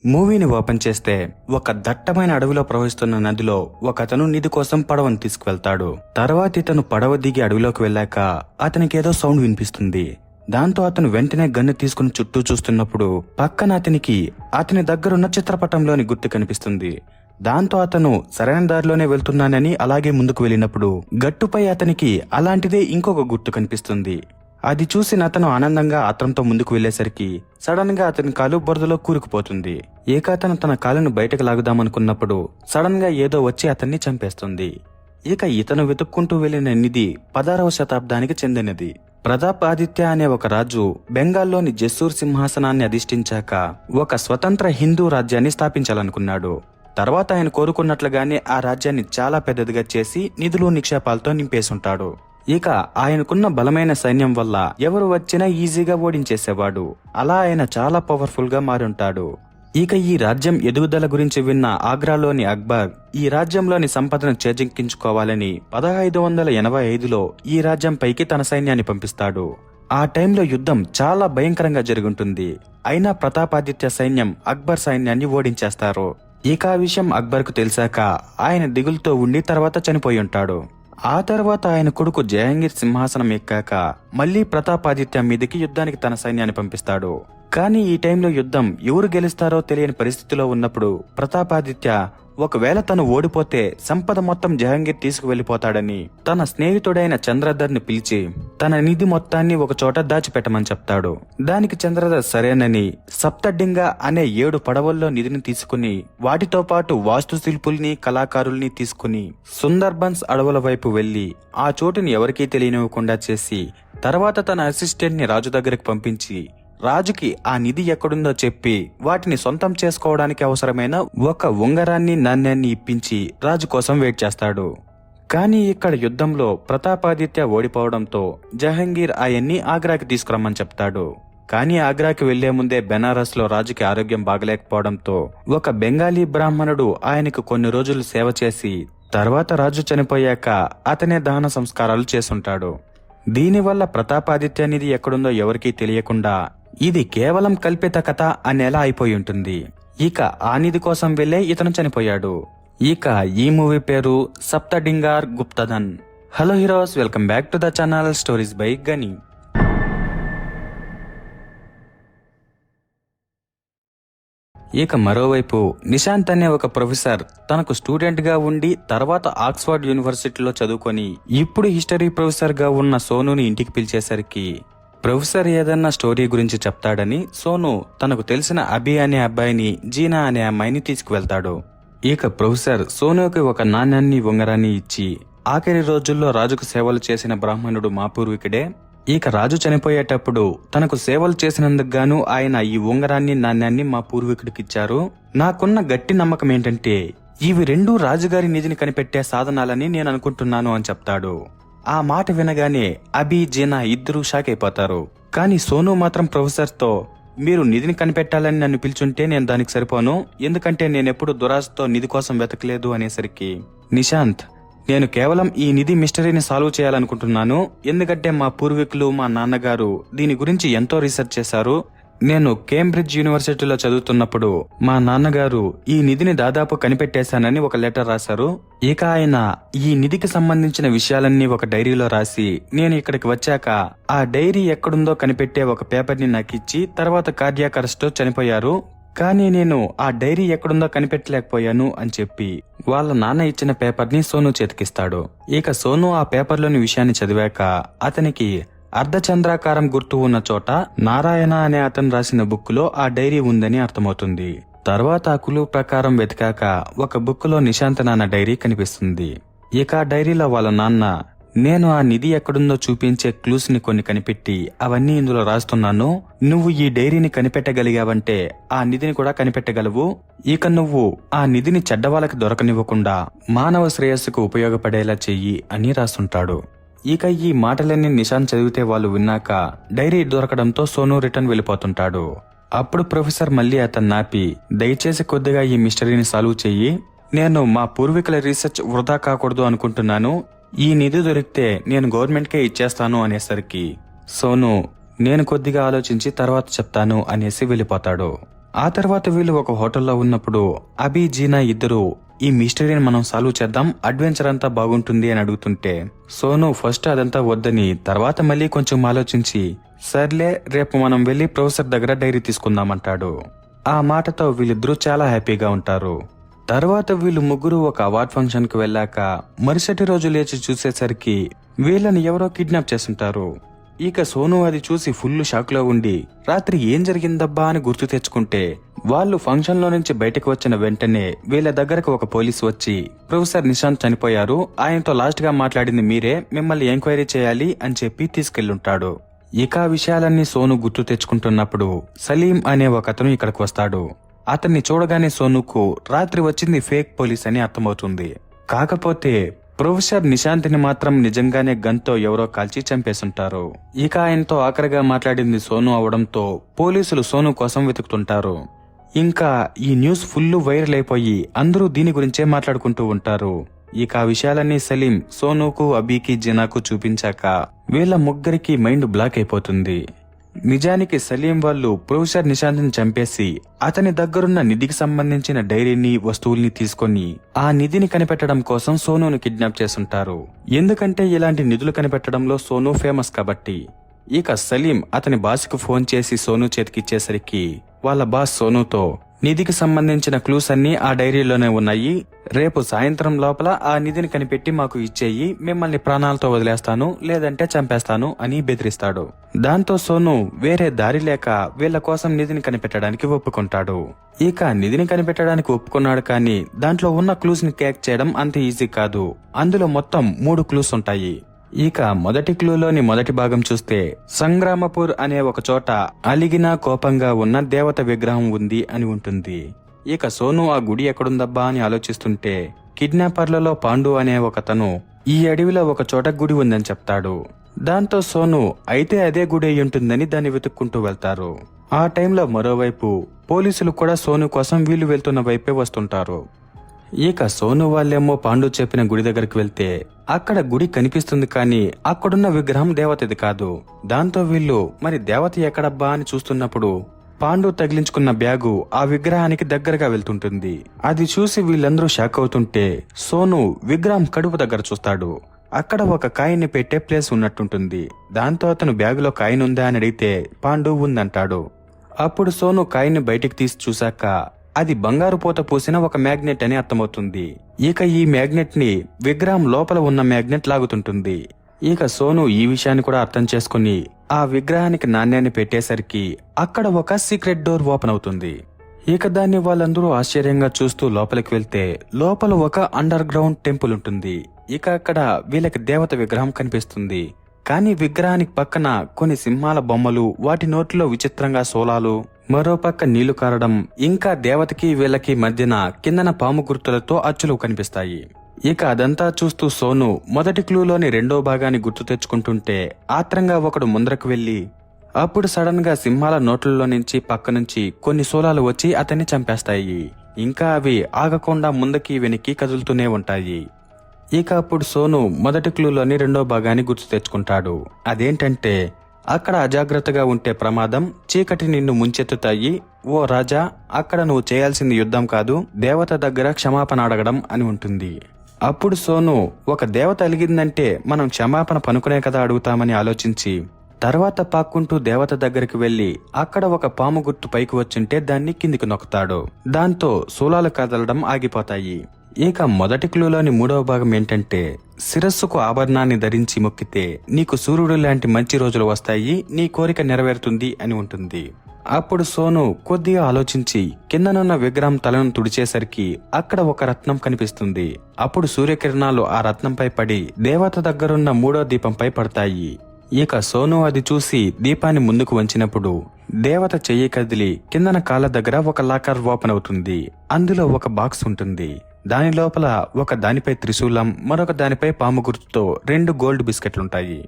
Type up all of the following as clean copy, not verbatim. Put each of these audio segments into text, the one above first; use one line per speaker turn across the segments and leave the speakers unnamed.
మూవీని ఓపెన్ చేస్తే ఒక దట్టమైన అడవిలో ప్రవహిస్తున్న నదిలో ఒకతను నిధి కోసం పడవను తీసుకువెళ్తాడు. తర్వాత ఇతను పడవ దిగి అడవిలోకి వెళ్ళాక అతనికేదో సౌండ్ వినిపిస్తుంది. దాంతో అతను వెంటనే గన్ను తీసుకుని చుట్టూ చూస్తున్నప్పుడు పక్కన అతని దగ్గరున్న చిత్రపటంలోని గుర్తు కనిపిస్తుంది. దాంతో అతను సరైన దారిలోనే వెళ్తున్నానని అలాగే ముందుకు వెళ్ళినప్పుడు గట్టుపై అతనికి అలాంటిదే ఇంకొక గుర్తు కనిపిస్తుంది. అది చూసిన అతను ఆనందంగా ఆత్రంతో ముందుకు వెళ్లేసరికి సడన్ గా అతని కాలు బురదలో కూరుకుపోతుంది. అతను తన కాలును బయటకు లాగుదామనుకున్నప్పుడు సడన్ గా ఏదో వచ్చి అతన్ని చంపేస్తుంది. ఇతను వెతుక్కుంటూ వెళ్లిన నిధి 16వ శతాబ్దానికి చెందినది. ప్రతాప్ ఆదిత్య అనే ఒక రాజు బెంగాల్లోని జెస్సూర్ సింహాసనాన్ని అధిష్ఠించాక ఒక స్వతంత్ర హిందూ రాజ్యాన్ని స్థాపించాలనుకున్నాడు. తర్వాత ఆయన కోరుకున్నట్లుగానే ఆ రాజ్యాన్ని చాలా పెద్దదిగా చేసి నిధులు నిక్షేపాలతో నింపేసుంటాడు. ఆయనకున్న బలమైన సైన్యం వల్ల ఎవరు వచ్చినా ఈజీగా ఓడించేసేవాడు. అలా ఆయన చాలా పవర్ఫుల్ గా మారుంటాడు. ఈ రాజ్యం ఎదుగుదల గురించి విన్న ఆగ్రాలోని అక్బర్ ఈ రాజ్యంలోని సంపదను చేజిక్కించుకోవాలని 1585లో ఈ రాజ్యం పైకి తన సైన్యాన్ని పంపిస్తాడు. ఆ టైంలో యుద్ధం చాలా భయంకరంగా జరుగుతుంది. అయినా ప్రతాపాదిత్య సైన్యం అక్బర్ సైన్యాన్ని ఓడించేస్తారు. ఆ విషయం అక్బర్ కు తెలిసాక ఆయన దిగులుతో ఉండి తర్వాత చనిపోయి ఉంటాడు. ఆ తర్వాత ఆయన కొడుకు జహంగీర్ సింహాసనం ఎక్కాక మళ్లీ ప్రతాపాదిత్య మీదకి యుద్ధానికి తన సైన్యాన్ని పంపిస్తాడు. కానీ ఈ టైంలో యుద్ధం ఎవరు గెలుస్తారో తెలియని పరిస్థితిలో ఉన్నప్పుడు ప్రతాపాదిత్య ఒకవేళ తను ఓడిపోతే సంపద మొత్తం జహంగీర్ తీసుకువెళ్లిపోతాడని తన స్నేహితుడైన చంద్రధర్ ని పిలిచి తన నిధి మొత్తాన్ని ఒక చోట దాచిపెట్టమని చెప్తాడు. దానికి చంద్రధర్ సరేనని సప్తడింగా అనే 7 పడవల్లో నిధిని తీసుకుని వాటితో పాటు వాస్తుశిల్పుల్ని కళాకారుల్ని తీసుకుని సుందర్బన్స్ అడవుల వైపు వెళ్లి ఆ చోటుని ఎవరికీ తెలియనివ్వకుండా చేసి తర్వాత తన అసిస్టెంట్ ని రాజు దగ్గరకు పంపించి రాజుకి ఆ నిధి ఎక్కడుందో చెప్పి వాటిని సొంతం చేసుకోవడానికి అవసరమైన ఒక ఉంగరాన్ని నాణ్యాన్ని ఇప్పించి రాజు కోసం వెయిట్ చేస్తాడు. కానీ ఇక్కడ యుద్ధంలో ప్రతాపాదిత్య ఓడిపోవడంతో జహంగీర్ ఆయన్ని ఆగ్రాకి తీసుకురమ్మని చెప్తాడు. కానీ ఆగ్రాకి వెళ్లే ముందే బెనారస్ లో రాజుకి ఆరోగ్యం బాగలేకపోవడంతో ఒక బెంగాలీ బ్రాహ్మణుడు ఆయనకు కొన్ని రోజులు సేవ చేసి తర్వాత రాజు చనిపోయాక అతనే దహన సంస్కారాలు చేసుంటాడు. దీనివల్ల ప్రతాపాదిత్య నిధి ఎక్కడుందో ఎవరికీ తెలియకుండా ఇది కేవలం కల్పిత కథ అనేలా అయిపోయి ఉంటుంది. ఆ నిధి కోసం వెళ్లే ఇతను చనిపోయాడు. ఈ మూవీ పేరు సప్తడింగార్ గుప్తధన్. Hello heroes, welcome back to the channel stories by Gani. మరోవైపు నిశాంత్ అనే ఒక ప్రొఫెసర్ తనకు స్టూడెంట్ గా ఉండి తర్వాత ఆక్స్ఫర్డ్ యూనివర్సిటీలో చదువుకొని ఇప్పుడు హిస్టరీ ప్రొఫెసర్ గా ఉన్న సోనుని ఇంటికి పిలిచేసరికి ప్రొఫెసర్ ఏదన్నా స్టోరీ గురించి చెప్తాడని సోను తనకు తెలిసిన అభి అనే అబ్బాయిని జీనా అనే అమ్మాయిని తీసుకువెళ్తాడు. ప్రొఫెసర్ సోనుకి ఒక నాణ్యాన్ని ఉంగరాన్ని ఇచ్చి ఆఖరి రోజుల్లో రాజుకు సేవలు చేసిన బ్రాహ్మణుడు మా పూర్వీకుడే. రాజు చనిపోయేటప్పుడు తనకు సేవలు చేసినందుకు గాను ఆయన ఈ ఉంగరాన్ని నాణ్యాన్ని మా పూర్వీకుడికిచ్చారు. నాకున్న గట్టి నమ్మకం ఏంటంటే ఇవి రెండూ రాజుగారి నిధిని కనిపెట్టే సాధనాలని నేను అనుకుంటున్నాను అని చెప్తాడు. ఆ మాట వినగానే అభి జీనా ఇద్దరూ షాక్ అయిపోతారు. కానీ సోను మాత్రం ప్రొఫెసర్ తో మీరు నిధిని కనిపెట్టాలని నన్ను పిలుచుంటే నేను దానికి సరిపోను, ఎందుకంటే నేనెప్పుడు దురాశతో నిధి కోసం వెతకలేదు అనేసరికి నిశాంత్, నేను కేవలం ఈ నిధి మిస్టరీని సాల్వ్ చేయాలనుకుంటున్నాను, ఎందుకంటే మా పూర్వీకులు మా నాన్నగారు దీని గురించి ఎంతో రీసెర్చ్ చేశారు. నేను కేంబ్రిడ్జ్ యూనివర్సిటీలో చదువుతున్నప్పుడు మా నాన్నగారు ఈ నిధిని దాదాపు కనిపెట్టేశానని ఒక లెటర్ రాశారు. ఆయన ఈ నిధికి సంబంధించిన విషయాలన్నీ ఒక డైరీలో రాసి నేను ఇక్కడికి వచ్చాక ఆ డైరీ ఎక్కడుందో కనిపెట్టే ఒక పేపర్ ని నాకిచ్చి తర్వాత కార్డియాక్ అరెస్ట్ తో చనిపోయారు. కానీ నేను ఆ డైరీ ఎక్కడుందో కనిపెట్టలేకపోయాను అని చెప్పి వాళ్ళ నాన్న ఇచ్చిన పేపర్ ని సోను చేతికిస్తాడు. సోను ఆ పేపర్లోని విషయాన్ని చదివాక అతనికి అర్ధచంద్రాకారం గుర్తు ఉన్న చోట నారాయణ అనే అతను రాసిన బుక్ లో ఆ డైరీ ఉందని అర్థమవుతుంది. తర్వాత ఆ క్లూ ప్రకారం వెతికాక ఒక బుక్ లో నిశాంత్ నాన్న డైరీ కనిపిస్తుంది. ఆ డైరీలో వాళ్ళ నాన్న, నేను ఆ నిధి ఎక్కడుందో చూపించే క్లూస్ ని కొన్ని కనిపెట్టి అవన్నీ ఇందులో రాస్తున్నాను, నువ్వు ఈ డైరీని కనిపెట్టగలిగావంటే ఆ నిధిని కూడా కనిపెట్టగలవు. నువ్వు ఆ నిధిని చెడ్డవాళ్ళకి దొరకనివ్వకుండా మానవ శ్రేయస్సుకు ఉపయోగపడేలా చెయ్యి అని రాస్తుంటాడు. ఈ మాటలన్నీ నిశాంత్ చదివితే వాళ్ళు విన్నాక డైరీ దొరకడంతో సోను రిటర్న్ వెళ్ళిపోతుంటాడు. అప్పుడు ప్రొఫెసర్ మళ్ళీ అతన్ని ఆపి, దయచేసి కొద్దిగా ఈ మిస్టరీని సాల్వ్ చెయ్యి, నేను మా పూర్వీకుల రీసెర్చ్ వృధా కాకూడదు అనుకుంటున్నాను, ఈ నిధి దొరికితే నేను గవర్నమెంట్కే ఇచ్చేస్తాను అనేసరికి సోను, నేను కొద్దిగా ఆలోచించి తర్వాత చెప్తాను అనేసి వెళ్ళిపోతాడు. ఆ తర్వాత వీళ్ళు ఒక హోటల్లో ఉన్నప్పుడు అభి జీనా ఇద్దరు ఈ మిస్టరీని మనం సాల్వ్ చేద్దాం, అడ్వెంచర్ అంతా బాగుంటుంది అని అడుగుతుంటే సోను ఫస్ట్ అదంతా వద్దని తర్వాత మళ్ళీ కొంచెం ఆలోచించి సర్లే రేపు మనం వెళ్లి ప్రొఫెసర్ దగ్గర డైరీ తీసుకుందామంటాడు. ఆ మాటతో వీళ్ళిద్దరూ చాలా హ్యాపీగా ఉంటారు. తర్వాత వీళ్ళు ముగ్గురు ఒక అవార్డ్ ఫంక్షన్ కు వెళ్ళాక మరుసటి రోజు లేచి చూసేసరికి వీళ్ళని ఎవరో కిడ్నాప్ చేస్తుంటారు. ఇక సోను అది చూసి ఫుల్ షాక్ లో ఉండి రాత్రి ఏం జరిగిందబ్బా అని గుర్తు తెచ్చుకుంటే వాళ్ళు ఫంక్షన్ లో నుంచి బయటకు వచ్చిన వెంటనే వీళ్ళ దగ్గరకు ఒక పోలీసు వచ్చి ప్రొఫెసర్ నిశాంత్ చనిపోయారు, ఆయనతో లాస్ట్ గా మాట్లాడింది మీరే, మిమ్మల్ని ఎంక్వైరీ చేయాలి అని చెప్పి తీసుకెళ్లుంటాడు. ఇక ఆ విషయాలన్నీ సోను గుర్తు తెచ్చుకుంటున్నప్పుడు సలీం అనే ఒకతను ఇక్కడికి వస్తాడు. అతన్ని చూడగానే సోనుకు రాత్రి వచ్చింది ఫేక్ పోలీస్ అని అర్థమవుతుంది. కాకపోతే ప్రొఫెసర్ నిశాంత్ని మాత్రం నిజంగానే గన్తో ఎవరో కాల్చి చంపేస్తుంటారు. ఇక ఆయనతో ఆఖరిగా మాట్లాడింది సోను అవడంతో పోలీసులు సోను కోసం వెతుకుతుంటారు. ఇంకా ఈ న్యూస్ ఫుల్ వైరల్ అయిపోయి అందరూ దీని గురించే మాట్లాడుకుంటూ ఉంటారు. ఇక ఆ విషయాలన్నీ సలీం సోనుకు అబీకి జినాకు చూపించాక వీళ్ళ ముగ్గురికి మైండ్ బ్లాక్ అయిపోతుంది. నిజానికి సలీం వాళ్ళు ప్రొఫెసర్ నిశాంత్ని చంపేసి అతని దగ్గరున్న నిధికి సంబంధించిన డైరీని వస్తువుల్ని తీసుకొని ఆ నిధిని కనిపెట్టడం కోసం సోనును కిడ్నాప్ చేస్తుంటారు. ఎందుకంటే ఇలాంటి నిధులు కనిపెట్టడంలో సోను ఫేమస్ కాబట్టి. ఇక సలీం అతని బాస్కు ఫోన్ చేసి సోను చేతికిచ్చేసరికి వాళ్ళ బాస్ సోనుతో నిధికి సంబంధించిన క్లూస్ అన్ని ఆ డైరీలోనే ఉన్నాయి, రేపు సాయంత్రం లోపల ఆ నిధిని కనిపెట్టి మాకు ఇచ్చేయి, మిమ్మల్ని ప్రాణాలతో వదిలేస్తాను లేదంటే చంపేస్తాను అని బెదిరిస్తాడు. దాంతో సోను వేరే దారి లేక వీళ్ల కోసం నిధిని కనిపెట్టడానికి ఒప్పుకుంటాడు. ఇక నిధిని కనిపెట్టడానికి ఒప్పుకున్నాడు కానీ దాంట్లో ఉన్న క్లూస్ ని క్యాచ్ చేయడం అంత ఈజీ కాదు. అందులో మొత్తం 3 క్లూస్ ఉంటాయి. ఇక మొదటి క్లూలోని మొదటి భాగం చూస్తే సంగ్రామపూర్ అనే ఒక చోట అలిగిన కోపంగా ఉన్న దేవత విగ్రహం ఉంది అని ఉంటుంది. ఇక సోను ఆ గుడి ఎక్కడుందబ్బా అని ఆలోచిస్తుంటే కిడ్నాపర్లలో పాండు అనే ఒకతను ఈ అడవిలో ఒక చోట గుడి ఉందని చెప్తాడు. దాంతో సోను అయితే అదే గుడి అయి ఉంటుందని దాన్ని వెతుక్కుంటూ వెళ్తారు. ఆ టైంలో మరోవైపు పోలీసులు కూడా సోను కోసం వీళ్ళు వెళ్తున్న వైపే వస్తుంటారు. ఇక సోను వాళ్ళేమో పాండు చెప్పిన గుడి దగ్గరికి వెళ్తే అక్కడ గుడి కనిపిస్తుంది కానీ అక్కడున్న విగ్రహం దేవతది కాదు. దాంతో వీళ్ళు మరి దేవత ఎక్కడబ్బా అని చూస్తున్నప్పుడు పాండు తగిలించుకున్న బ్యాగు ఆ విగ్రహానికి దగ్గరగా వెళ్తుంటుంది. అది చూసి వీళ్ళందరూ షాక్ అవుతుంటే సోను విగ్రహం కడుపు దగ్గర చూస్తాడు. అక్కడ ఒక కాయిన్ని పెట్టే ప్లేస్ ఉన్నట్టుంటుంది. దాంతో అతను బ్యాగులో కాయిన్ ఉందా అని అడిగితే పాండు ఉందంటాడు. అప్పుడు సోను కాయిన్ని బయటికి తీసి చూశాక అది బంగారు పూత పూసిన ఒక మ్యాగ్నెట్ అని అర్థమవుతుంది. ఇక ఈ మ్యాగ్నెట్ ని విగ్రహం లోపల ఉన్న మ్యాగ్నెట్ లాగుతుంటుంది. ఇక సోను ఈ విషయాన్ని కూడా అర్థం చేసుకుని ఆ విగ్రహానికి నాణ్యాన్ని పెట్టేసరికి అక్కడ ఒక సీక్రెట్ డోర్ ఓపెన్ అవుతుంది. ఇక దాన్ని వాళ్ళందరూ ఆశ్చర్యంగా చూస్తూ లోపలికి వెళ్తే లోపల ఒక అండర్ గ్రౌండ్ టెంపుల్ ఉంటుంది. ఇక అక్కడ వీళ్ళకి దేవత విగ్రహం కనిపిస్తుంది. కానీ విగ్రహానికి పక్కన కొన్ని సింహాల బొమ్మలు, వాటి నోట్లో విచిత్రంగా సోలాలు, మరోపక్క నీళ్లు కారడం, ఇంకా దేవతకి వీళ్ళకి మధ్యన కిందన పాము గుర్తులతో అచ్చులు కనిపిస్తాయి. ఇక అదంతా చూస్తూ సోను మొదటి క్లూలోని రెండో భాగాన్ని గుర్తు తెచ్చుకుంటుంటే ఆత్రంగా ఒకడు ముందరకు వెళ్లి అప్పుడు సడన్ గా సింహాల నోట్లలో నుంచి పక్క నుంచి కొన్ని సోలాలు వచ్చి అతన్ని చంపేస్తాయి. ఇంకా అవి ఆగకుండా ముందుకి వెనక్కి కదులుతూనే ఉంటాయి. ఇక అప్పుడు సోను మొదటి క్లూలోని రెండో భాగాన్ని గుర్తు తెచ్చుకుంటాడు. అదేంటంటే అక్కడ అజాగ్రత్తగా ఉంటే ప్రమాదం, చీకటి నిన్ను ముంచెత్తుతాయి, ఓ రాజా అక్కడ నువ్వు చేయాల్సింది యుద్ధం కాదు, దేవత దగ్గర క్షమాపణ అడగడం అని ఉంటుంది. అప్పుడు సోను ఒక దేవత అలిగిందంటే మనం క్షమాపణ పనుకునే కదా అడుగుతామని ఆలోచించి తర్వాత పాక్కుంటూ దేవత దగ్గరికి వెళ్లి అక్కడ ఒక పాము గుర్తు పైకి వచ్చుంటే దాన్ని కిందికి నొక్కుతాడు. దాంతో శూలాలు కదలడం ఆగిపోతాయి. ఇక మొదటి క్లూలోని మూడవ భాగం ఏంటంటే శిరస్సుకు ఆభరణాన్ని ధరించి మొక్కితే నీకు సూర్యుడు లాంటి మంచి రోజులు వస్తాయి, నీ కోరిక నెరవేరుతుంది అని ఉంటుంది. అప్పుడు సోను కొద్దిగా ఆలోచించి కిందనున్న విగ్రహం తలను తుడిచేసరికి అక్కడ ఒక రత్నం కనిపిస్తుంది. అప్పుడు సూర్యకిరణాలు ఆ రత్నంపై పడి దేవత దగ్గరున్న మూడో దీపంపై పడతాయి. ఇక సోను అది చూసి దీపాన్ని ముందుకు వంచినప్పుడు దేవత చెయ్యి కదిలి కిందన కాళ్ళ దగ్గర ఒక లాకర్ ఓపెన్ అవుతుంది. అందులో ఒక బాక్స్ ఉంటుంది. దాని లోపల ఒక దానిపై త్రిశూలం, మరొక దానిపై పాము గుర్తుతో 2 గోల్డ్ బిస్కెట్లుంటాయి.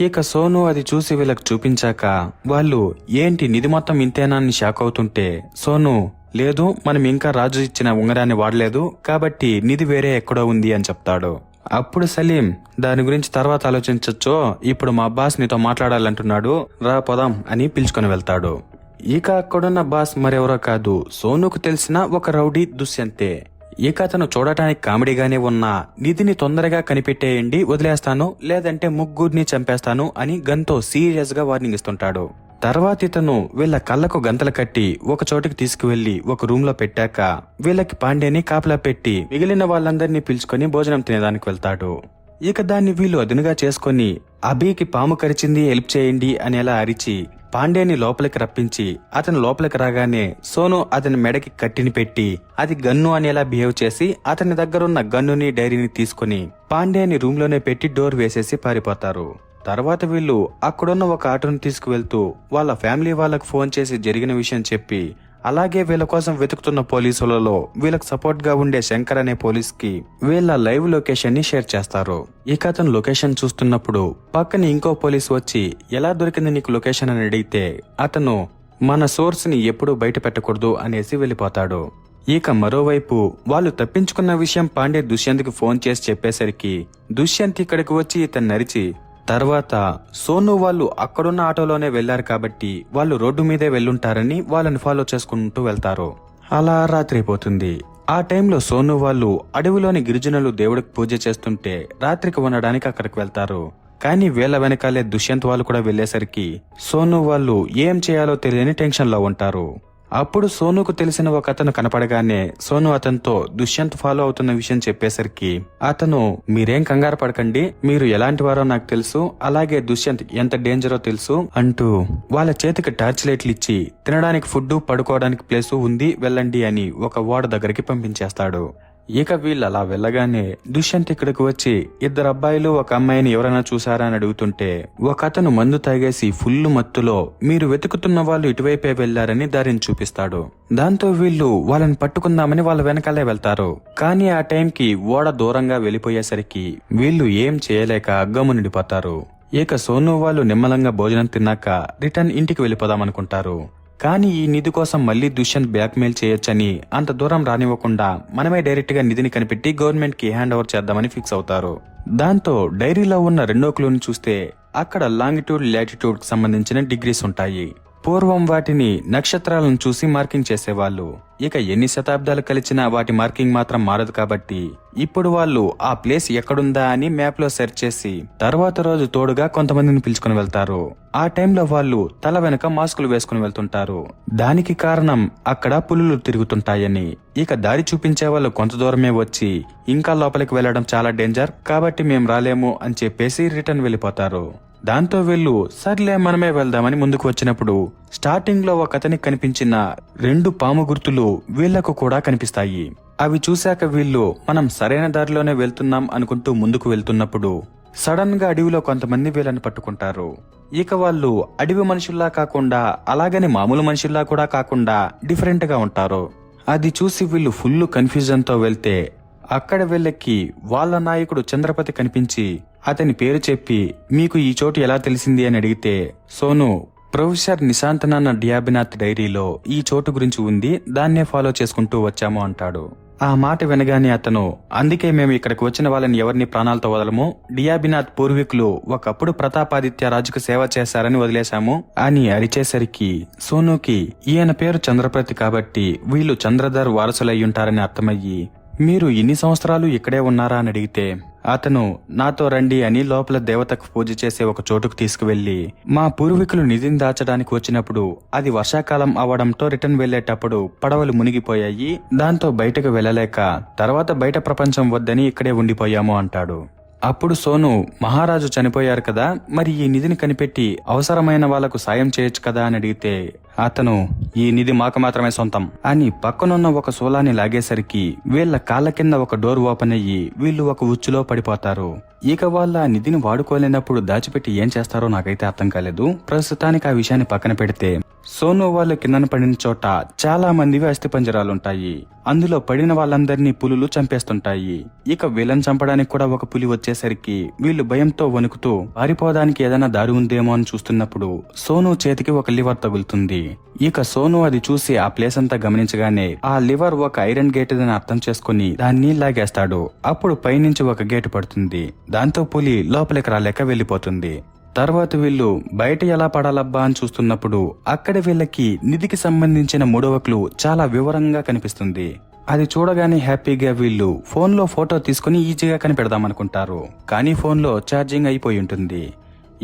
ఇక సోను అది చూసి వీళ్ళకి చూపించాక వాళ్ళు ఏంటి నిధి మొత్తం ఇంతేనా అని షాక్ అవుతుంటే సోను లేదు, మనం ఇంకా రాజు ఇచ్చిన ఉంగరాన్ని వాడలేదు కాబట్టి నిధి వేరే ఎక్కడో ఉంది అని చెప్తాడు. అప్పుడు సలీం దాని గురించి తర్వాత ఆలోచించొచ్చో, ఇప్పుడు మా బాస్ నీతో మాట్లాడాలంటున్నాడు, రా పోదాం అని పిలుచుకొని వెళ్తాడు. ఇక అక్కడున్న బాస్ మరెవరో కాదు, సోనుకు తెలిసిన ఒక రౌడీ దుష్యంతే. ఇక అతను చూడటానికి కామెడీగానే ఉన్నా నిధిని తొందరగా కనిపెట్టేయండి, వదిలేస్తాను, లేదంటే ముగ్గురిని చంపేస్తాను అని గన్తో సీరియస్ గా వార్నింగ్ ఇస్తుంటాడు. తర్వాత ఇతను వీళ్ళ కళ్ళకు గంతలు కట్టి ఒక చోటికి తీసుకువెళ్లి ఒక రూమ్ లో పెట్టాక వీళ్ళకి పాండేని కాపలా పెట్టి మిగిలిన వాళ్ళందరినీ పిలుచుకొని భోజనం తినేదానికి వెళ్తాడు. ఇక దాన్ని వీళ్ళు అదునుగా చేసుకుని అభికి పాము కరిచింది, హెల్ప్ చేయండి అనేలా అరిచి పాండేని లోపలికి రప్పించి అతను లోపలికి రాగానే సోను అతని మెడకి కట్టిని పెట్టి అది గన్ను అనేలా బిహేవ్ చేసి అతని దగ్గరున్న గన్నుని డైరీని తీసుకుని పాండేని రూమ్ లోనే పెట్టి డోర్ వేసేసి పారిపోతారు. తర్వాత వీళ్ళు అక్కడున్న ఒక ఆటోను తీసుకువెళ్తూ వాళ్ళ ఫ్యామిలీ వాళ్ళకు ఫోన్ చేసి జరిగిన విషయం చెప్పి అలాగే వీళ్ళ కోసం వెతుకుతున్న పోలీసులలో వీళ్ళకి సపోర్ట్ గా ఉండే శంకర్ అనే పోలీస్ కి వీళ్ళ లైవ్ లొకేషన్ ని షేర్ చేస్తారు. ఇక అతను లొకేషన్ చూస్తున్నప్పుడు పక్కన ఇంకో పోలీస్ వచ్చి ఎలా దొరికింది నీకు లొకేషన్ అని అడిగితే అతను మన సోర్స్ ని ఎప్పుడూ బయట పెట్టకూడదు అనేసి వెళ్ళిపోతాడు. ఇక మరోవైపు వాళ్ళు తప్పించుకున్న విషయం పాండే దుష్యంత్కి ఫోన్ చేసి చెప్పేసరికి దుష్యంత్ ఇక్కడికి వచ్చి ఇతను నరిచి తర్వాత సోను వాళ్ళు అక్కడున్న ఆటోలోనే వెళ్లారు కాబట్టి వాళ్ళు రోడ్డు మీదే వెళ్ళుంటారని వాళ్ళని ఫాలో చేసుకుంటూ వెళ్తారు. అలా రాత్రి పోతుంది. ఆ టైంలో సోను వాళ్ళు అడవిలోని గిరిజనులు దేవుడికి పూజ చేస్తుంటే రాత్రికి ఉండడానికి అక్కడికి వెళ్తారు. కానీ వీళ్ళ వెనకాలే దుష్యంత్ వాళ్ళు కూడా వెళ్లేసరికి సోను వాళ్ళు ఏం చేయాలో తెలియని టెన్షన్ లో ఉంటారు. అప్పుడు సోనుకు తెలిసిన ఒక అతను కనపడగానే సోను అతనితో దుష్యంత్ ఫాలో అవుతున్న విషయం చెప్పేసరికి అతను మీరేం కంగారు పడకండి, మీరు ఎలాంటి వారో నాకు తెలుసు, అలాగే దుష్యంత్ ఎంత డేంజరో తెలుసు అంటూ వాళ్ళ చేతికి టార్చ్ లైట్లు ఇచ్చి తినడానికి ఫుడ్, పడుకోవడానికి ప్లేసు ఉంది, వెళ్ళండి అని ఒక ఓడ దగ్గరికి పంపించేస్తాడు. ఇక వీళ్ళు అలా వెళ్ళగానే దుష్యంత్ ఇక్కడికి వచ్చి ఇద్దరు అబ్బాయిలు ఒక అమ్మాయిని ఎవరైనా చూసారా అని అడుగుతుంటే ఒక అతను మందు తాగేసి ఫుల్ మత్తులో మీరు వెతుకుతున్న వాళ్ళు ఇటువైపే వెళ్లారని దారిని చూపిస్తాడు. దాంతో వీళ్ళు వాళ్ళని పట్టుకుందామని వాళ్ళ వెనకాలే వెళ్తారు. కానీ ఆ టైంకి ఓడ దూరంగా వెళ్లిపోయేసరికి వీళ్ళు ఏం చేయలేక గమ్మునుండిపోతారు. ఇక సోను వాళ్ళు నిమ్మలంగా భోజనం తిన్నాక రిటర్న్ ఇంటికి వెళ్ళిపోదామనుకుంటారు. కానీ ఈ నిధి కోసం మళ్లీ దుష్యంత్ బ్లాక్ మెయిల్ చేయొచ్చని అంత దూరం రానివ్వకుండా మనమే డైరెక్ట్ గా నిధిని కనిపెట్టి గవర్నమెంట్ కి హ్యాండ్ ఓవర్ చేద్దామని ఫిక్స్ అవుతారు. దాంతో డైరీలో ఉన్న రెండో క్లూని చూస్తే అక్కడ లాంగిట్యూడ్, లాటిట్యూడ్ కి సంబంధించిన డిగ్రీస్ ఉంటాయి. పూర్వం వాటిని నక్షత్రాలను చూసి మార్కింగ్ చేసేవాళ్ళు. ఇక ఎన్ని శతాబ్దాలు కలిసినా వాటి మార్కింగ్ మాత్రం మారదు కాబట్టి ఇప్పుడు వాళ్ళు ఆ ప్లేస్ ఎక్కడుందా అని మ్యాప్ లో సెర్చ్ చేసి తర్వాత రోజు తోడుగా కొంతమందిని పిలుచుకుని వెళ్తారు. ఆ టైంలో వాళ్ళు తల వెనక మాస్కులు వేసుకుని వెళ్తుంటారు. దానికి కారణం అక్కడ పులులు తిరుగుతుంటాయని. ఇక దారి చూపించే వాళ్ళు కొంత దూరమే వచ్చి ఇంకా లోపలికి వెళ్లడం చాలా డేంజర్ కాబట్టి మేం రాలేము అని చెప్పేసి రిటర్న్ వెళ్ళిపోతారు. దాంతో వీళ్ళు సర్లే మనమే వెళ్దామని ముందుకు వచ్చినప్పుడు స్టార్టింగ్ లో ఒక అతనికి కనిపించిన 2 పాము గుర్తులు వీళ్లకు కూడా కనిపిస్తాయి. అవి చూశాక వీళ్ళు మనం సరైన దారిలోనే వెళ్తున్నాం అనుకుంటూ ముందుకు వెళ్తున్నప్పుడు సడన్ గా అడవిలో కొంతమంది వీళ్ళని పట్టుకుంటారు. ఇక వాళ్ళు అడవి మనుషుల్లా కాకుండా అలాగని మామూలు మనుషుల్లా కూడా కాకుండా డిఫరెంట్ గా ఉంటారు. అది చూసి వీళ్ళు ఫుల్ కన్ఫ్యూజన్ తో వెళ్తే అక్కడ వీళ్ళకి వాళ్ళ నాయకుడు చంద్రపతి కనిపించి అతని పేరు చెప్పి మీకు ఈ చోటు ఎలా తెలిసింది అని అడిగితే సోను ప్రొఫెసర్ నిశాంత్ నాన్న డియాబినాథ్ డైరీలో ఈ చోటు గురించి ఉంది, దాన్నే ఫాలో చేసుకుంటూ వచ్చాము అంటాడు. ఆ మాట వినగానే అతను అందుకే మేము ఇక్కడికి వచ్చిన వాళ్ళని ఎవరిని ప్రాణాలతో వదలము, డియాబినాథ్ పూర్వీకులు ఒకప్పుడు ప్రతాపాదిత్య రాజుకు సేవ చేశారని వదిలేశాము అని అరిచేసరికి సోనుకి ఈయన పేరు చంద్రపతి కాబట్టి వీళ్ళు చంద్రధర్ వారసులయ్యుంటారని అర్థమయ్యి మీరు ఇన్ని సంవత్సరాలు ఇక్కడే ఉన్నారా అని అడిగితే అతను నాతో రండి అని లోపల దేవతకు పూజ చేసే ఒక చోటుకు తీసుకువెళ్లి మా పూర్వీకులు నిధిని దాచడానికి వచ్చినప్పుడు అది వర్షాకాలం అవడంతో రిటర్న్ వెళ్లేటప్పుడు పడవలు మునిగిపోయాయి, దాంతో బయటకు వెళ్లలేక తర్వాత బయట ప్రపంచం వద్దని ఇక్కడే ఉండిపోయాము అంటాడు. అప్పుడు సోను మహారాజు చనిపోయారు కదా, మరి ఈ నిధిని కనిపెట్టి అవసరమైన వాళ్లకు సాయం చేయొచ్చు కదా అని అడిగితే అతను ఈ నిధి మాకు మాత్రమే సొంతం అని పక్కనున్న ఒక శూలాన్ని లాగేసరికి వీళ్ల కాళ్ల కింద ఒక డోర్ ఓపెన్ అయ్యి వీళ్ళు ఒక ఉచ్చులో పడిపోతారు. ఇక వాళ్ళ నిధిని వాడుకోలేనప్పుడు దాచిపెట్టి ఏం చేస్తారో నాకైతే అర్థం కాలేదు. ప్రస్తుతానికి ఆ విషయాన్ని పక్కన పెడితే సోను వాళ్ళు కిందన పడిన చోట చాలా మందివి అస్థిపంజరాలుంటాయి. అందులో పడిన వాళ్ళందరినీ పులులు చంపేస్తుంటాయి. ఇక వీళ్ళని చంపడానికి కూడా ఒక పులి వచ్చేసరికి వీళ్ళు భయంతో వణుకుతూ పారిపోవడానికి ఏదైనా దారి ఉందేమో అని చూస్తున్నప్పుడు సోను చేతికి ఒక లివర్ తగులుతుంది. ఇక సోను అది చూసి ఆ ప్లేస్ అంతా గమనించగానే ఆ లివర్ ఒక ఐరన్ గేట్ అని అర్థం చేసుకుని దాన్ని లాగేస్తాడు. అప్పుడు పైనుంచి ఒక గేటు పడుతుంది. దాంతో పులి లోపలికి రాలేక వెళ్లిపోతుంది. తర్వాత వీళ్ళు బయట ఎలా పడాలబ్బా అని చూస్తున్నప్పుడు అక్కడ వీళ్ళకి నిధికి సంబంధించిన మూడవ క్లూ చాలా వివరంగా కనిపిస్తుంది. అది చూడగానే హ్యాపీగా వీళ్ళు ఫోన్లో ఫోటో తీసుకుని ఈజీగా కనిపెడదామనుకుంటారు. కానీ ఫోన్లో ఛార్జింగ్ అయిపోయి ఉంటుంది.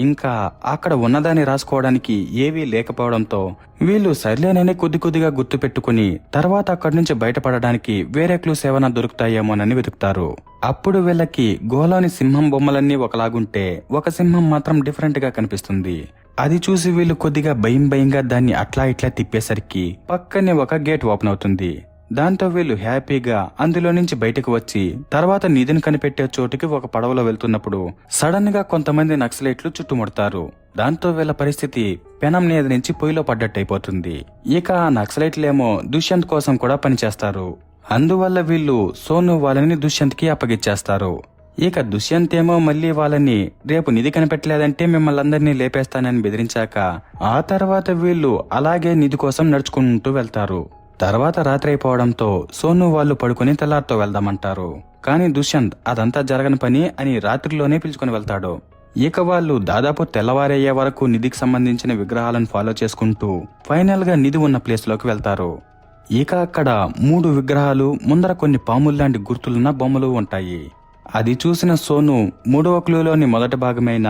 ఇంకా అక్కడ ఉన్నదాన్ని రాసుకోవడానికి ఏవీ లేకపోవడంతో వీళ్ళు సర్లేనని కొద్దిగా గుర్తు పెట్టుకుని తర్వాత అక్కడి నుంచి బయటపడడానికి వేరే క్లూస్ ఏమైనా దొరుకుతాయేమోనని వెతుకుతారు. అప్పుడు వీళ్ళకి గోలోని సింహం బొమ్మలన్నీ ఒకలాగుంటే ఒక సింహం మాత్రం డిఫరెంట్ గా కనిపిస్తుంది. అది చూసి వీళ్ళు కొద్దిగా భయంగా దాన్ని అట్లా ఇట్లా తిప్పేసరికి పక్కనే ఒక గేట్ ఓపెన్ అవుతుంది. దాంతో వీళ్ళు హ్యాపీగా అందులో నుంచి బయటకు వచ్చి తర్వాత నిధిని కనిపెట్టే చోటుకి ఒక పడవలో వెళ్తున్నప్పుడు సడన్ గా కొంతమంది నక్సలైట్లు చుట్టుముడతారు. దాంతో వీళ్ళ పరిస్థితి పెనం మీద నుంచి పొయ్యిలో పడ్డట్టయిపోతుంది. ఇక ఆ నక్సలైట్లేమో దుష్యంత్ కోసం కూడా పనిచేస్తారు. అందువల్ల వీళ్ళు సోను వాళ్ళని దుష్యంత్ కి అప్పగిచ్చేస్తారు. ఇక దుష్యంత్ ఏమో మళ్లీ వాళ్ళని రేపు నిధి కనిపెట్టలేదంటే మిమ్మల్ని అందరినీ లేపేస్తానని బెదిరించాక ఆ తర్వాత వీళ్ళు అలాగే నిధి కోసం నడుచుకుంటూ వెళ్తారు. తర్వాత రాత్రి అయిపోవడంతో సోను వాళ్ళు పడుకుని తెల్లారితో వెళ్దామంటారు. కానీ దుష్యంత్ అదంతా జరగని పని అని రాత్రిలోనే పిలుచుకుని వెళ్తాడు. ఇక వాళ్ళు దాదాపు తెల్లవారయ్యే వరకు నిధికి సంబంధించిన విగ్రహాలను ఫాలో చేసుకుంటూ ఫైనల్ గా నిధి ఉన్న ప్లేస్ లోకి వెళ్తారు. ఇక అక్కడ 3 విగ్రహాలు ముందర కొన్ని పాముల్లాంటి గుర్తులున్న బొమ్మలు ఉంటాయి. అది చూసిన సోను మూడవ క్లూలోని మొదటి భాగమైన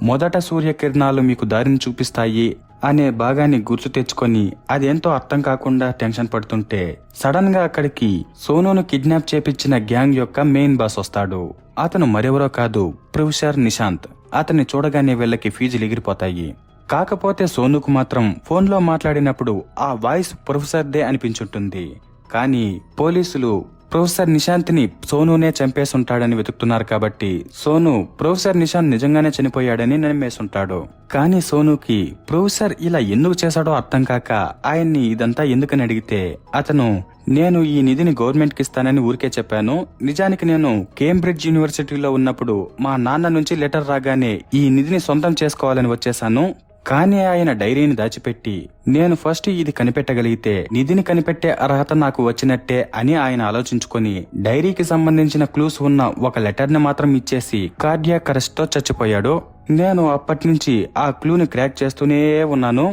మొదట సూర్యకిరణాలు మీకు దారిని చూపిస్తాయి అనే భాగాన్ని గుర్తు తెచ్చుకొని అదేంతో అర్థం కాకుండా టెన్షన్ పడుతుంటే సడన్ గా అక్కడికి సోనును కిడ్నాప్ చేపించిన గ్యాంగ్ యొక్క మెయిన్ బాస్ వస్తాడు. అతను మరెవరో కాదు, ప్రొఫెసర్ నిశాంత్. అతన్ని చూడగానే వీళ్ళకి ఫీజులు ఎగిరిపోతాయి. కాకపోతే సోనుకు మాత్రం ఫోన్లో మాట్లాడినప్పుడు ఆ వాయిస్ ప్రొఫెసర్దే అనిపించుంటుంది. కానీ పోలీసులు ప్రొఫెసర్ నిశాంత్ ని సోనునే చంపేసుంటాడని వెతుకుతున్నారు కాబట్టి సోను ప్రొఫెసర్ నిశాంత్ నిజంగానే చనిపోయాడని నమ్మేసుంటాడు. కానీ సోనుకి ప్రొఫెసర్ ఇలా ఎందుకు చేశాడో అర్థం కాక ఆయన్ని ఇదంతా ఎందుకని అడిగితే అతను నేను ఈ నిధిని గవర్నమెంట్ కి ఇస్తానని ఊరికే చెప్పాను. నిజానికి నేను కేంబ్రిడ్జ్ యూనివర్సిటీలో ఉన్నప్పుడు మా నాన్న నుంచి లెటర్ రాగానే ఈ నిధిని సొంతం చేసుకోవాలని వచ్చేసాను. కానీ ఆయన డైరీని దాచిపెట్టి నేను ఫస్ట్ ఇది కనిపెట్టగలిగితే నిధిని కనిపెట్టే అర్హత నాకు వచ్చినట్టే అని ఆయన ఆలోచించుకొని డైరీకి సంబంధించిన క్లూస్ ఉన్న ఒక లెటర్ ని మాత్రం ఇచ్చేసి కార్డియాక్ అరెస్ట్ తో చచ్చిపోయాడు. నేను అప్పటి నుంచి ఆ క్లూని క్రాక్ చేస్తూనే ఉన్నాను.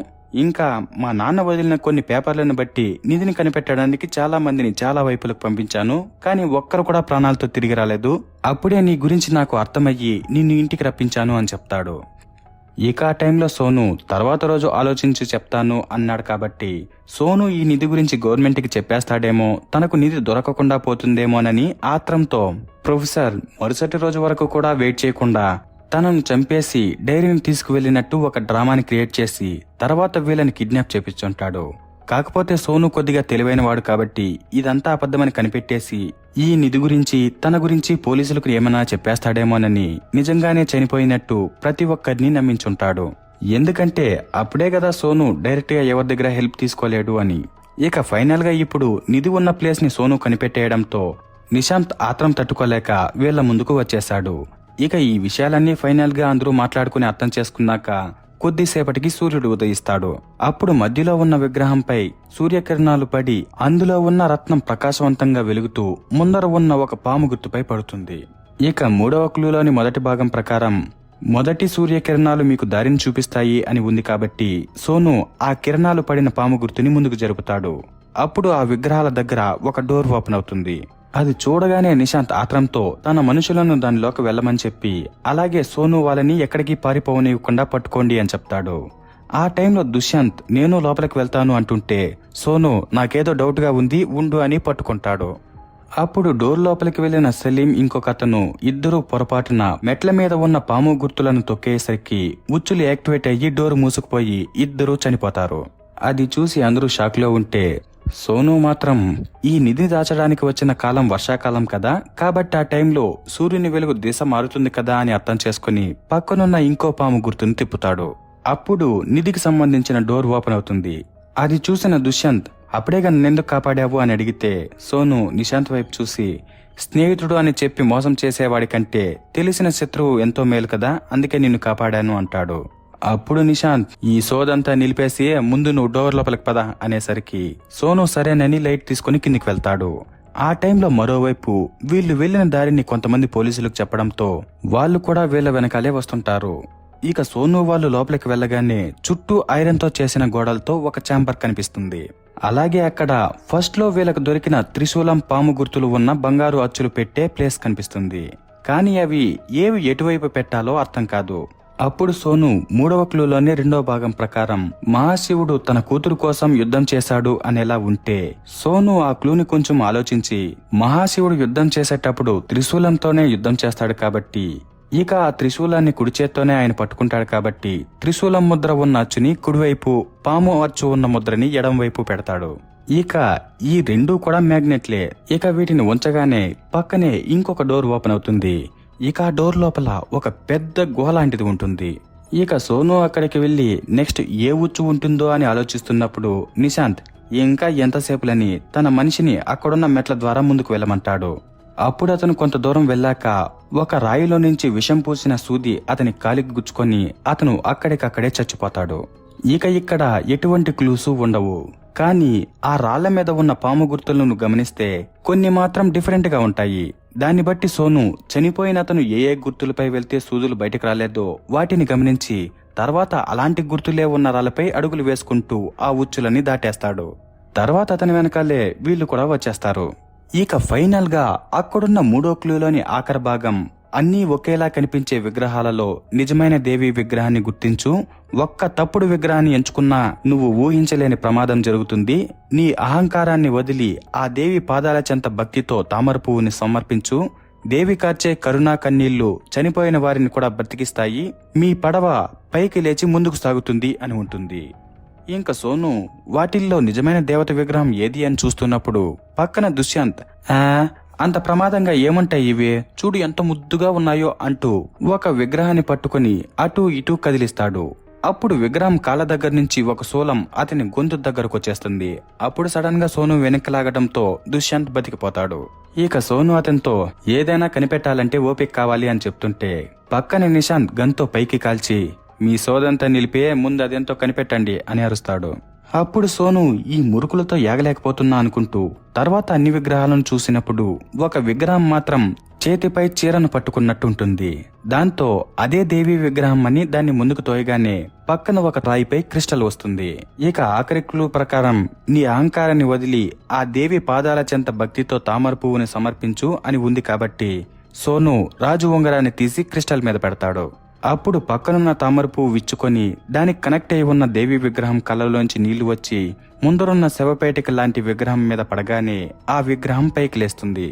ఇంకా మా నాన్న వదిలిన కొన్ని పేపర్లను బట్టి నిధిని కనిపెట్టడానికి చాలా మందిని చాలా వైపులకు పంపించాను. కానీ ఒక్కరు కూడా ప్రాణాలతో తిరిగి రాలేదు. అప్పుడే నీ గురించి నాకు అర్థమయ్యి నిన్ను ఇంటికి రప్పించాను అని చెప్తాడు. ఇక ఆ టైంలో సోను తర్వాత రోజు ఆలోచించి చెప్తాను అన్నాడు కాబట్టి సోను ఈ నిధి గురించి గవర్నమెంట్ కి చెప్పేస్తాడేమో, తనకు నిధి దొరకకుండా పోతుందేమోనని ఆత్రంతో ప్రొఫెసర్ మరుసటి రోజు వరకు కూడా వెయిట్ చేయకుండా తనను చంపేసి డైరీని తీసుకువెళ్లినట్టు ఒక డ్రామాని క్రియేట్ చేసి తర్వాత వీళ్ళని కిడ్నాప్ చేపించుంటాడు. కాకపోతే సోను కొద్దిగా తెలివైనవాడు కాబట్టి ఇదంతా అబద్ధమని కనిపెట్టేసి ఈ నిధి గురించి తన గురించి పోలీసులకు ఏమైనా చెప్పేస్తాడేమోనని నిజంగానే చనిపోయినట్టు ప్రతి ఒక్కరిని నమ్మించుంటాడు. ఎందుకంటే అప్పుడే కదా సోను డైరెక్ట్ గా ఎవరి దగ్గర హెల్ప్ తీసుకోలేడు అని. ఇక ఫైనల్ గా ఇప్పుడు నిధి ఉన్న ప్లేస్ ని సోను కనిపెట్టేయడంతో నిశాంత్ ఆత్రం తట్టుకోలేక వీళ్ల ముందుకు వచ్చేశాడు. ఇక ఈ విషయాలన్నీ ఫైనల్ గా అందరూ మాట్లాడుకుని అర్థం చేసుకున్నాక కొద్దిసేపటికి సూర్యుడు ఉదయిస్తాడు. అప్పుడు మధ్యలో ఉన్న విగ్రహంపై సూర్యకిరణాలు పడి అందులో ఉన్న రత్నం ప్రకాశవంతంగా వెలుగుతూ ముందర ఉన్న ఒక పాము గుర్తుపై పడుతుంది. ఇక మూడవ క్లూలోని మొదటి భాగం ప్రకారం మొదటి సూర్యకిరణాలు మీకు దారిని చూపిస్తాయి అని ఉంది కాబట్టి సోను ఆ కిరణాలు పడిన పాము గుర్తుని ముందుకు జరుపుతాడు. అప్పుడు ఆ విగ్రహాల దగ్గర ఒక డోర్ ఓపెన్ అవుతుంది. అది చూడగానే నిశాంత్ ఆత్రంతో తన మనుషులను దానిలోకి వెళ్లమని చెప్పి అలాగే సోను వాళ్ళని ఎక్కడికి పారిపోవనివ్వకుండా పట్టుకోండి అని చెప్తాడు. ఆ టైంలో దుష్యంత్ నేను లోపలికి వెళ్తాను అంటుంటే సోను నాకేదో డౌట్ గా ఉంది ఉండు అని పట్టుకుంటాడు. అప్పుడు డోర్ లోపలికి వెళ్లిన సలీం ఇంకొక అతను ఇద్దరు పొరపాటున మెట్ల మీద ఉన్న పాము గుర్తులను తొక్కేసరికి ఉచ్చులు యాక్టివేట్ అయ్యి డోర్ మూసుకుపోయి ఇద్దరూ చనిపోతారు. అది చూసి అందరూ షాక్ లో ఉంటే సోను మాత్రం ఈ నిధి దాచడానికి వచ్చిన కాలం వర్షాకాలం కదా, కాబట్టి ఆ టైంలో సూర్యుని వెలుగు దిశ మారుతుంది కదా అని అర్థం చేసుకుని పక్కనున్న ఇంకో పాము గుర్తుని తిప్పుతాడు. అప్పుడు నిధికి సంబంధించిన డోర్ ఓపెన్ అవుతుంది. అది చూసిన దుష్యంత్ అప్పుడేగా నన్నెందుకు కాపాడావు అని అడిగితే సోను నిశాంత్ వైపు చూసి స్నేహితుడు అని చెప్పి మోసం చేసేవాడి కంటే తెలిసిన శత్రువు ఎంతో మేలు కదా, అందుకే నిన్ను కాపాడాను అంటాడు. అప్పుడు నిశాంత్ ఈ సోదంతా నిలిపేసి ముందు నువ్వు డోర్ లోపలికి పద అనేసరికి సోను సరేనని లైట్ తీసుకుని కిందికి వెళ్తాడు. ఆ టైంలో మరోవైపు వీళ్ళు వెళ్లిన దారిని కొంతమంది పోలీసులకు చెప్పడంతో వాళ్ళు కూడా వీళ్ళ వెనకాలే వస్తుంటారు. ఇక సోను వాళ్ళు లోపలికి వెళ్ళగానే చుట్టూ ఐరన్ తో చేసిన గోడలతో ఒక ఛాంబర్ కనిపిస్తుంది. అలాగే అక్కడ ఫస్ట్ లో వీళ్ళకు దొరికిన త్రిశూలం పాము గుర్తులు ఉన్న బంగారు అచ్చులు పెట్టే ప్లేస్ కనిపిస్తుంది. కానీ అవి ఏవి ఎటువైపు పెట్టాలో అర్థం కాదు. అప్పుడు సోను 3వ క్లూలోని 2వ భాగం ప్రకారం మహాశివుడు తన కూతురు కోసం యుద్ధం చేశాడు అనేలా ఉంటే సోను ఆ క్లూని కొంచెం ఆలోచించి మహాశివుడు యుద్ధం చేసేటప్పుడు త్రిశూలంతోనే యుద్ధం చేస్తాడు కాబట్టి ఇక ఆ త్రిశూలాన్ని కుడి చేత్తోనే ఆయన పట్టుకుంటాడు కాబట్టి త్రిశూలం ముద్ర ఉన్న అచ్చుని కుడివైపు, పాము అచ్చు ఉన్న ముద్రని ఎడంవైపు పెడతాడు. ఇక ఈ రెండూ కూడా మ్యాగ్నెట్లే. ఇక వీటిని ఉంచగానే పక్కనే ఇంకొక డోర్ ఓపెన్ అవుతుంది. ఇక ఆ డోర్ లోపల ఒక పెద్ద గుహ లాంటిది ఉంటుంది. ఇక సోను అక్కడికి వెళ్లి నెక్స్ట్ ఏ ఉచ్చు ఉంటుందో అని ఆలోచిస్తున్నప్పుడు నిశాంత్ ఇంకా ఎంతసేపులని తన మనిషిని అక్కడున్న మెట్ల ద్వారా ముందుకు వెళ్ళమంటాడు. అప్పుడు అతను కొంత దూరం వెళ్ళాక ఒక రాయిలో నుంచి విషం పూసిన సూది అతని కాలికి గుచ్చుకొని అతను అక్కడికక్కడే చచ్చిపోతాడు. ఇక ఇక్కడ ఎటువంటి క్లూసు ఉండవు. కానీ ఆ రాళ్ల మీద ఉన్న పాము గుర్తులను గమనిస్తే కొన్ని మాత్రం డిఫరెంట్ గా ఉంటాయి. దాన్ని బట్టి సోను చనిపోయిన అతను ఏ గుర్తులపై వెళ్తే సూదులు బయటకు రాలేదో వాటిని గమనించి తర్వాత అలాంటి గుర్తులే ఉన్న రాళ్లపై అడుగులు వేసుకుంటూ ఆ ఉచ్చులని దాటేస్తాడు. తర్వాత అతని వెనకాలే వీళ్లు కూడా వచ్చేస్తారు. ఇక ఫైనల్ గా అక్కడున్న 3వ క్లూలోని ఆఖరి భాగం అన్నీ ఒకేలా కనిపించే విగ్రహాలలో నిజమైన దేవి విగ్రహాన్ని గుర్తించు, ఒక్క తప్పుడు విగ్రహాన్ని ఎంచుకున్నా నువ్వు ఊహించలేని ప్రమాదం జరుగుతుంది, నీ అహంకారాన్ని వదిలి ఆ దేవి పాదాల చెంత భక్తితో తామర పువ్వుని సమర్పించు, దేవి కార్చే కరుణా కన్నీళ్లు చనిపోయిన వారిని కూడా బ్రతికిస్తాయి, మీ పడవ పైకి లేచి ముందుకు సాగుతుంది అని ఉంటుంది. ఇంక సోను వాటిల్లో నిజమైన దేవత విగ్రహం ఏది అని చూస్తున్నప్పుడు పక్కన దుష్యంత్ అంత ప్రమాదంగా ఏమంటాయి ఇవి, చూడు ఎంత ముద్దుగా ఉన్నాయో అంటూ ఒక విగ్రహాన్ని పట్టుకుని అటూ ఇటూ కదిలిస్తాడు. అప్పుడు విగ్రహం కాళ్ళ దగ్గర నుంచి ఒక శూలం అతని గొంతు దగ్గరకు వచ్చేస్తుంది. అప్పుడు సడన్ గా సోను వెనక్కి లాగడంతో దుష్యంత్ బతికిపోతాడు. ఇక సోను అతనితో ఏదైనా కనిపెట్టాలంటే ఓపిక కావాలి అని చెప్తుంటే పక్కన నిశాంత్ గన్తో పైకి కాల్చి మీ సోదంతా నిలిపే ముందు అదేంతో కనిపెట్టండి అని అరుస్తాడు. అప్పుడు సోను ఈ మురుకులతో యాగలేకపోతున్నా అనుకుంటూ తర్వాత అన్ని విగ్రహాలను చూసినప్పుడు ఒక విగ్రహం మాత్రం చేతిపై చీరను పట్టుకున్నట్టుంటుంది. దాంతో అదే దేవి విగ్రహం అని దాన్ని ముందుకు తోయగానే పక్కన ఒక రాయిపై క్రిస్టల్ వస్తుంది. ఇక ఆఖరి క్లూ ప్రకారం నీ అహంకారాన్ని వదిలి ఆ దేవి పాదాల చెంత భక్తితో తామర పువ్వుని సమర్పించు అని ఉంది కాబట్టి సోను రాజు ఉంగరాన్ని తీసి క్రిస్టల్ మీద పెడతాడు. అప్పుడు పక్కనున్న తామర పువ్వు విచ్చుకొని దానికి కనెక్ట్ అయి ఉన్న దేవి విగ్రహం కళ్ళలోంచి నీళ్లు వచ్చి ముందరున్న శవపేటిక లాంటి విగ్రహం మీద పడగానే ఆ విగ్రహం పైకి లేస్తుంది.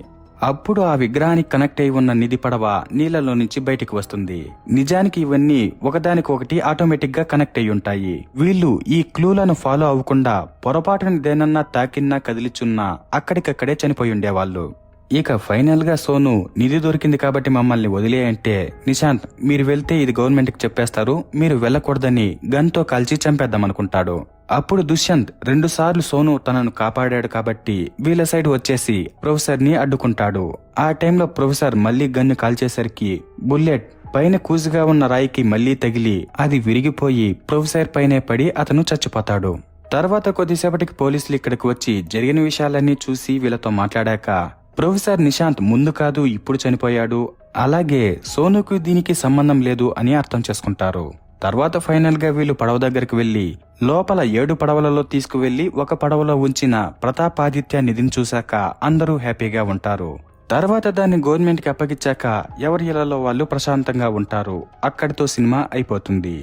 అప్పుడు ఆ విగ్రహానికి కనెక్ట్ అయి ఉన్న నిధి పడవ నీళ్లలో నుంచి బయటికి వస్తుంది. నిజానికి ఇవన్నీ ఒకదానికొకటి ఆటోమేటిక్ గా కనెక్ట్ అయి ఉంటాయి. వీళ్ళు ఈ క్లూలను ఫాలో అవ్వకుండా పొరపాటున దేనన్నా తాకిన్నా కదిలిచున్నా అక్కడికక్కడే చనిపోయి ఉండేవాళ్ళు. ఇక ఫైనల్ గా సోను నిధి దొరికింది కాబట్టి మమ్మల్ని వదిలేయంటే నిశాంత్ మీరు వెళ్తే ఇది గవర్నమెంట్ కి చెప్పేస్తారు, మీరు వెళ్లకూడదని గన్తో కాల్చి చంపేద్దామనుకుంటాడు. అప్పుడు దుష్యంత్ 2 సార్లు సోను తనను కాపాడాడు కాబట్టి వీళ్ళ సైడ్ వచ్చేసి ప్రొఫెసర్ ని అడ్డుకుంటాడు. ఆ టైంలో ప్రొఫెసర్ మళ్లీ గన్ను కాల్చేసరికి బుల్లెట్ పైన కూజుగా ఉన్న రాయికి మళ్లీ తగిలి అది విరిగిపోయి ప్రొఫెసర్ పైనే పడి అతను చచ్చిపోతాడు. తర్వాత కొద్దిసేపటికి పోలీసులు ఇక్కడికి వచ్చి జరిగిన విషయాలన్నీ చూసి వీళ్ళతో మాట్లాడాక ప్రొఫెసర్ నిశాంత్ ముందు కాదు ఇప్పుడు చనిపోయాడు, అలాగే సోనుకు దీనికి సంబంధం లేదు అని అర్థం చేసుకుంటారు. తర్వాత ఫైనల్ గా వీళ్ళు పడవ దగ్గరికి వెళ్లి లోపల 7 పడవలలో తీసుకువెళ్లి ఒక పడవలో ఉంచిన ప్రతాపాదిత్య నిధిని చూశాక అందరూ హ్యాపీగా ఉంటారు. తర్వాత దాన్ని గవర్నమెంట్ కి అప్పగించాక ఎవరి ఇళ్లలో వాళ్ళు ప్రశాంతంగా ఉంటారు. అక్కడితో సినిమా అయిపోతుంది.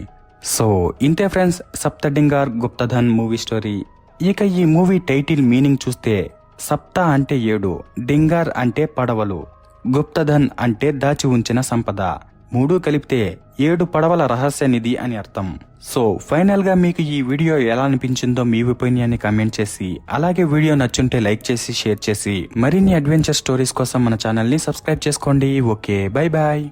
సో ఇంతే ఫ్రెండ్స్, సప్తడింగార్ గుప్తధన్ మూవీ స్టోరీ. ఇక ఈ మూవీ టైటిల్ మీనింగ్ చూస్తే సప్త అంటే 7, డింగార్ అంటే పడవలు, గుప్తధన్ అంటే దాచి ఉంచిన సంపద, 3 కలిపితే 7 పడవల రహస్య నిధి అని అర్థం. సో ఫైనల్ గా మీకు ఈ వీడియో ఎలా అనిపించిందో మీ ఒపీనియన్ని కామెంట్ చేసి, అలాగే వీడియో నచ్చుంటే లైక్ చేసి షేర్ చేసి మరిన్ని అడ్వెంచర్ స్టోరీస్ కోసం మన ఛానల్ ని సబ్స్క్రైబ్ చేసుకోండి. Okay, bye bye.